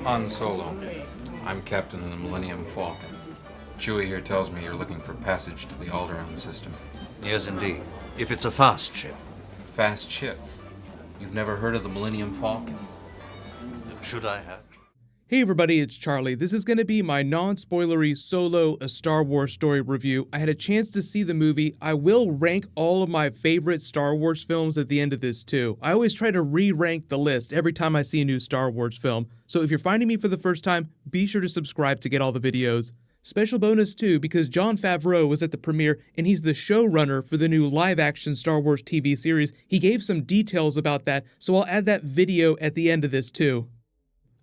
Han Solo. I'm captain of the Millennium Falcon. Chewie here tells me you're looking for passage to the Alderaan system. Yes, indeed. If it's a fast ship. Fast ship? You've never heard of the Millennium Falcon? Should I have? Hey everybody, it's Charlie. This is going to be my non-spoilery Solo, a Star Wars story review. I had a chance to see the movie. I will rank all of my favorite Star Wars films at the end of this too. I always try to re-rank the list every time I see a new Star Wars film. So if you're finding me for the first time, be sure to subscribe to get all the videos. Special bonus too, because Jon Favreau was at the premiere and he's the showrunner for the new live-action Star Wars TV series. He gave some details about that, so I'll add that video at the end of this too.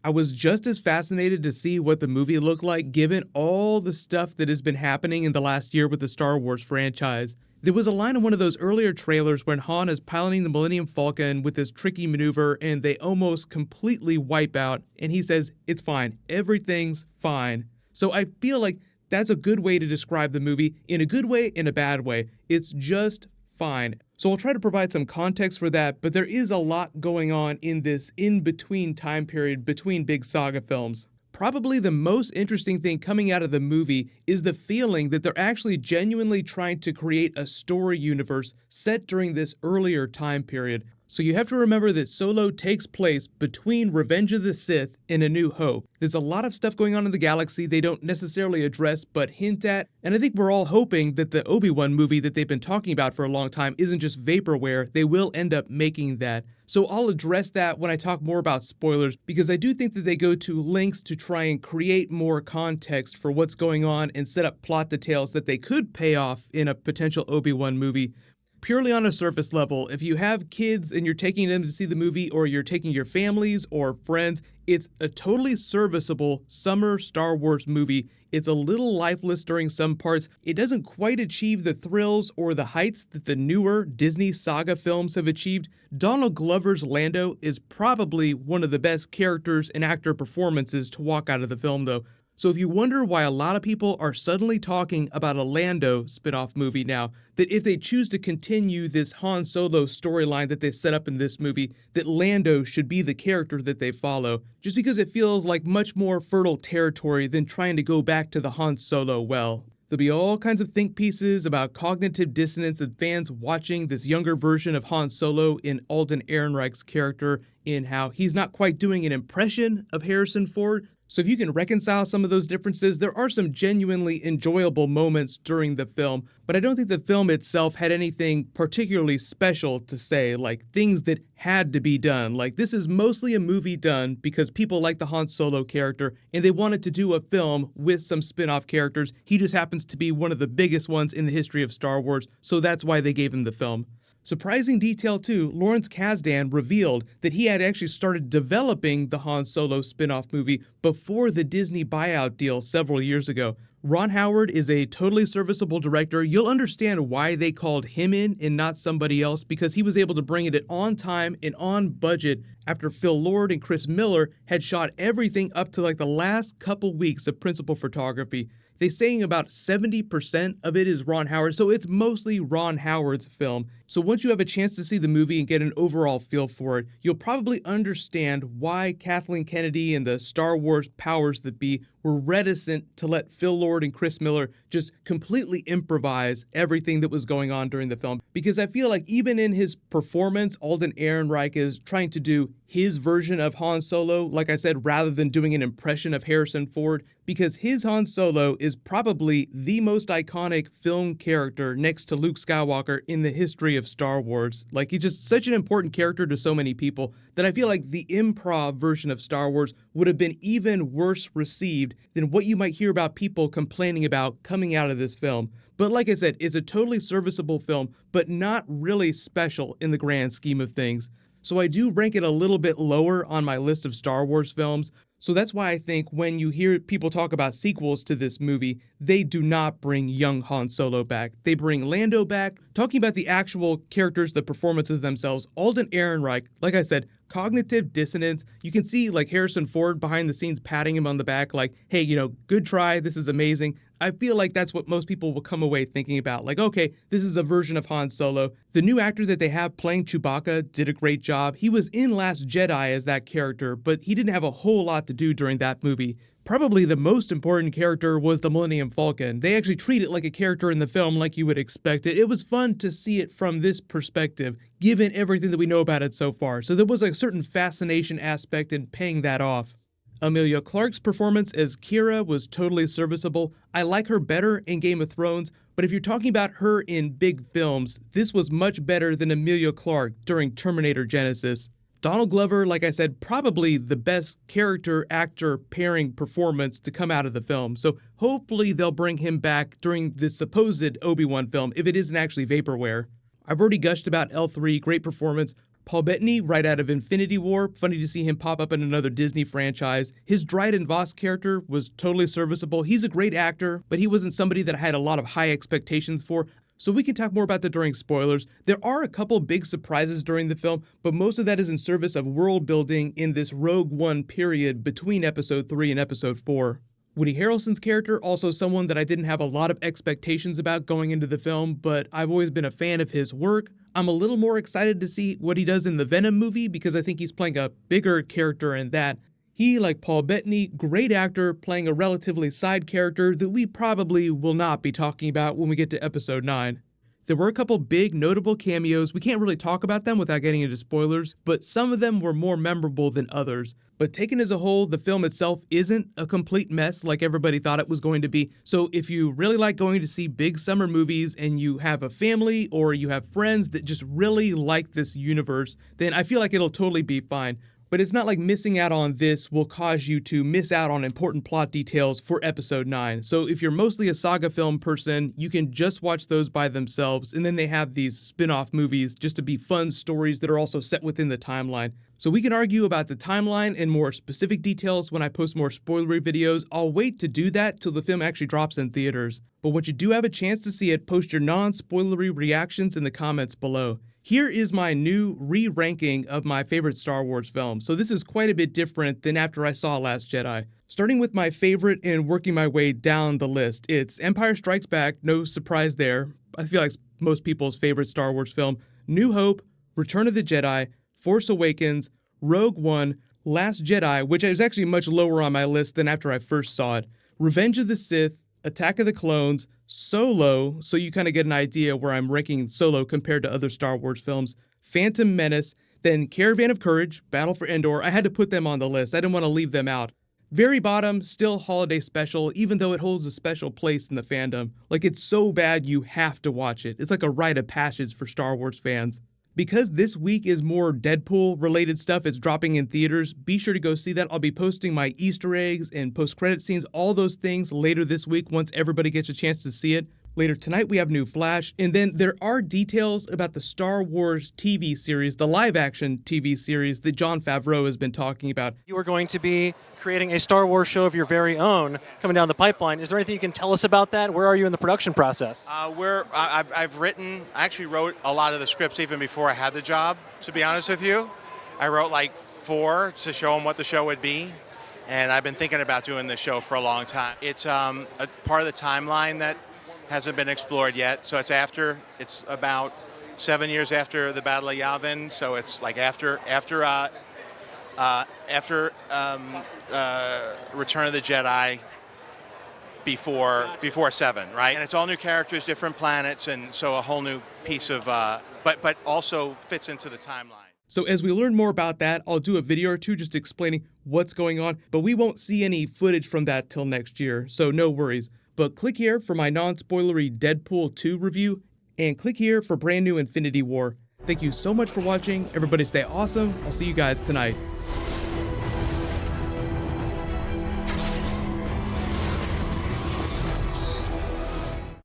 I was just as fascinated to see what the movie looked like given all the stuff that has been happening in the last year with the Star Wars franchise. There was a line in one of those earlier trailers when Han is piloting the Millennium Falcon with this tricky maneuver and they almost completely wipe out and he says, "It's fine, everything's fine." So I feel like that's a good way to describe the movie, in a good way, in a bad way. It's just fine. So I'll try to provide some context for that, but there is a lot going on in this in-between time period between big saga films. Probably the most interesting thing coming out of the movie is the feeling that they're actually genuinely trying to create a story universe set during this earlier time period. So you have to remember that Solo takes place between Revenge of the Sith and A New Hope. There's a lot of stuff going on in the galaxy they don't necessarily address but hint at, and I think we're all hoping that the Obi-Wan movie that they've been talking about for a long time isn't just vaporware. They will end up making that. So I'll address that when I talk more about spoilers, because I do think that they go to lengths to try and create more context for what's going on and set up plot details that they could pay off in a potential Obi-Wan movie. Purely on a surface level, if you have kids and you're taking them to see the movie, or you're taking your families or friends, it's a totally serviceable summer Star Wars movie. It's a little lifeless during some parts. It doesn't quite achieve the thrills or the heights that the newer Disney saga films have achieved. Donald Glover's Lando is probably one of the best characters and actor performances to walk out of the film though. So if you wonder why a lot of people are suddenly talking about a Lando spin-off movie now, that if they choose to continue this Han Solo storyline that they set up in this movie, that Lando should be the character that they follow, just because it feels like much more fertile territory than trying to go back to the Han Solo well. There'll be all kinds of think pieces about cognitive dissonance and fans watching this younger version of Han Solo in Alden Ehrenreich's character, in how he's not quite doing an impression of Harrison Ford. So if you can reconcile some of those differences, there are some genuinely enjoyable moments during the film, but I don't think the film itself had anything particularly special to say, like things that had to be done. Like, this is mostly a movie done because people like the Han Solo character and they wanted to do a film with some spin-off characters. He just happens to be one of the biggest ones in the history of Star Wars, so that's why they gave him the film. Surprising detail too, Lawrence Kasdan revealed that he had actually started developing the Han Solo spin-off movie before the Disney buyout deal several years ago. Ron Howard is a totally serviceable director. You'll understand why they called him in and not somebody else, because he was able to bring it on time and on budget after Phil Lord and Chris Miller had shot everything up to like the last couple weeks of principal photography. They're saying about 70% of it is Ron Howard, so it's mostly Ron Howard's film. So once you have a chance to see the movie and get an overall feel for it, you'll probably understand why Kathleen Kennedy and the Star Wars powers that be were reticent to let Phil Lord and Chris Miller just completely improvise everything that was going on during the film. Because I feel like even in his performance, Alden Ehrenreich is trying to do his version of Han Solo, like I said, rather than doing an impression of Harrison Ford, because his Han Solo is probably the most iconic film character next to Luke Skywalker in the history of Star Wars. Like, he's just such an important character to so many people that I feel like the improv version of Star Wars would have been even worse received than what you might hear about people complaining about coming out of this film. But like I said, it's a totally serviceable film, but not really special in the grand scheme of things. So I do rank it a little bit lower on my list of Star Wars films. So that's why I think when you hear people talk about sequels to this movie, they do not bring young Han Solo back. They bring Lando back. Talking about the actual characters, the performances themselves, Alden Ehrenreich, like I said, cognitive dissonance. You can see like Harrison Ford behind the scenes patting him on the back like, hey, good try, this is amazing. I feel like that's what most people will come away thinking about. Like, okay, this is a version of Han Solo. The new actor that they have playing Chewbacca did a great job. He was in Last Jedi as that character, but he didn't have a whole lot to do during that movie. Probably the most important character was the Millennium Falcon. They actually treat it like a character in the film, like you would expect it. It was fun to see it from this perspective, given everything that we know about it so far. So there was a certain fascination aspect in paying that off. Emilia Clarke's performance as Kira was totally serviceable. I like her better in Game of Thrones, but if you're talking about her in big films, this was much better than Emilia Clarke during Terminator Genisys. Donald Glover, like I said, probably the best character-actor pairing performance to come out of the film, so hopefully they'll bring him back during this supposed Obi-Wan film, if it isn't actually vaporware. I've already gushed about L3, great performance. Paul Bettany, right out of Infinity War, funny to see him pop up in another Disney franchise. His Dryden Voss character was totally serviceable. He's a great actor, but he wasn't somebody that I had a lot of high expectations for. So we can talk more about that during spoilers. There are a couple big surprises during the film, but most of that is in service of world building in this Rogue One period between Episode 3 and Episode 4. Woody Harrelson's character, also someone that I didn't have a lot of expectations about going into the film, but I've always been a fan of his work. I'm a little more excited to see what he does in the Venom movie because I think he's playing a bigger character in that. He, like Paul Bettany, great actor playing a relatively side character that we probably will not be talking about when we get to Episode 9. There were a couple big notable cameos. We can't really talk about them without getting into spoilers, but some of them were more memorable than others. But taken as a whole, the film itself isn't a complete mess like everybody thought it was going to be. So if you really like going to see big summer movies and you have a family or you have friends that just really like this universe, then I feel like it'll totally be fine. But it's not like missing out on this will cause you to miss out on important plot details for Episode 9. So if you're mostly a saga film person, you can just watch those by themselves, and then they have these spin-off movies just to be fun stories that are also set within the timeline. So we can argue about the timeline and more specific details when I post more spoilery videos. I'll wait to do that till the film actually drops in theaters. But once you do have a chance to see it, post your non-spoilery reactions in the comments below. Here is my new re-ranking of my favorite Star Wars films. So this is quite a bit different than after I saw Last Jedi. Starting with my favorite and working my way down the list, it's Empire Strikes Back, no surprise there. I feel like it's most people's favorite Star Wars film. New Hope, Return of the Jedi, Force Awakens, Rogue One, Last Jedi, which is actually much lower on my list than after I first saw it, Revenge of the Sith, Attack of the Clones, Solo, so you kind of get an idea where I'm ranking Solo compared to other Star Wars films, Phantom Menace, then Caravan of Courage, Battle for Endor. I had to put them on the list. I didn't want to leave them out. Very bottom, still holiday special, even though it holds a special place in the fandom. Like, it's so bad you have to watch it. It's like a rite of passage for Star Wars fans. Because this week is more Deadpool-related stuff, it's dropping in theaters, be sure to go see that. I'll be posting my Easter eggs and post-credit scenes, all those things later this week once everybody gets a chance to see it. Later tonight, we have new Flash, and then there are details about the Star Wars TV series, the live-action TV series that Jon Favreau has been talking about. You are going to be creating a Star Wars show of your very own coming down the pipeline. Is there anything you can tell us about that? Where are you in the production process? I actually wrote a lot of the scripts even before I had the job, to be honest with you. I wrote like 4 to show them what the show would be, and I've been thinking about doing the show for a long time. It's a part of the timeline that hasn't been explored yet, so it's about 7 years after the Battle of Yavin, so it's like after Return of the Jedi, before 7, right? And it's all new characters, different planets, and so a whole new piece of, but also fits into the timeline. So as we learn more about that, I'll do a video or two just explaining what's going on, but we won't see any footage from that till next year, so no worries. But click here for my non-spoilery Deadpool 2 review, and click here for brand new Infinity War. Thank you so much for watching. Everybody stay awesome. I'll see you guys tonight.